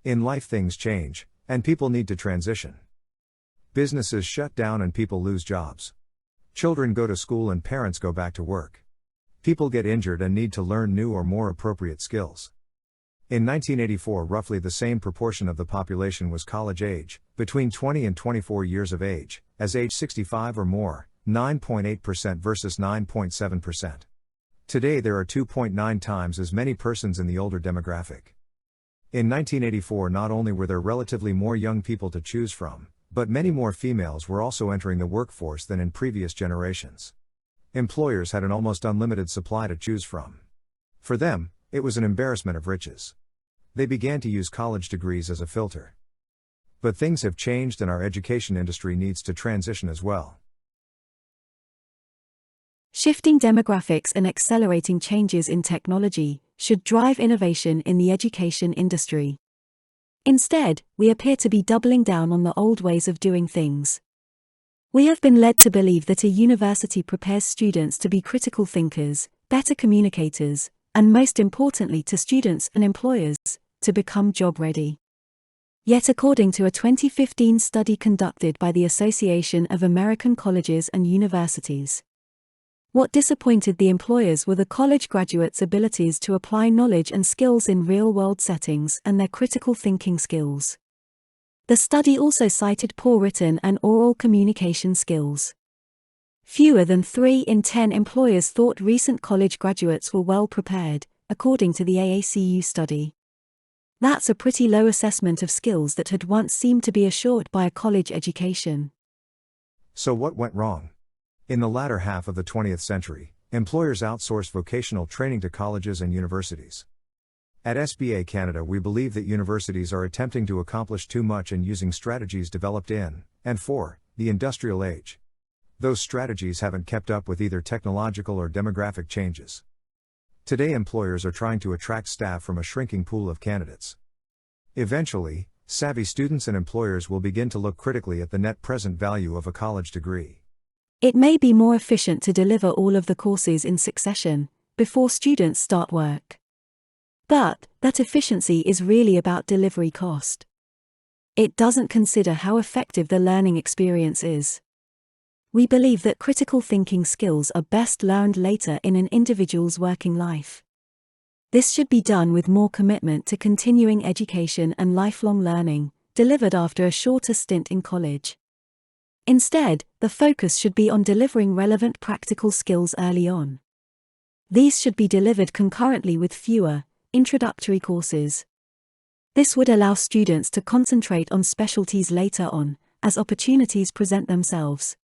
In life things change, and people need to transition. Businesses shut down and people lose jobs. Children go to school and parents go back to work. People get injured and need to learn new or more appropriate skills. In 1984, roughly the same proportion of the population was college age, between 20 and 24 years of age, as age 65 or more, 9.8% versus 9.7%. Today there are 2.9 times as many persons in the older demographic. In 1984, not only were there relatively more young people to choose from, but many more females were also entering the workforce than in previous generations. Employers had an almost unlimited supply to choose from. For them, it was an embarrassment of riches. They began to use college degrees as a filter. But things have changed and our education industry needs to transition as well. Shifting demographics and accelerating changes in technology should drive innovation in the education industry. Instead, we appear to be doubling down on the old ways of doing things. We have been led to believe that a university prepares students to be critical thinkers, better communicators, and most importantly to students and employers, to become job-ready. Yet according to a 2015 study conducted by the Association of American Colleges and Universities, what disappointed the employers were the college graduates' abilities to apply knowledge and skills in real-world settings and their critical thinking skills. The study also cited poor written and oral communication skills. Fewer than 3 in 10 employers thought recent college graduates were well prepared, according to the AACU study. That's a pretty low assessment of skills that had once seemed to be assured by a college education. So what went wrong? In the latter half of the 20th century, employers outsourced vocational training to colleges and universities. At SBA Canada, we believe that universities are attempting to accomplish too much and using strategies developed in, and for, the industrial age. Those strategies haven't kept up with either technological or demographic changes. Today employers are trying to attract staff from a shrinking pool of candidates. Eventually, savvy students and employers will begin to look critically at the net present value of a college degree. It may be more efficient to deliver all of the courses in succession, before students start work. But, that efficiency is really about delivery cost. It doesn't consider how effective the learning experience is. We believe that critical thinking skills are best learned later in an individual's working life. This should be done with more commitment to continuing education and lifelong learning, delivered after a shorter stint in college. Instead, the focus should be on delivering relevant practical skills early on. These should be delivered concurrently with fewer, introductory courses. This would allow students to concentrate on specialties later on, as opportunities present themselves.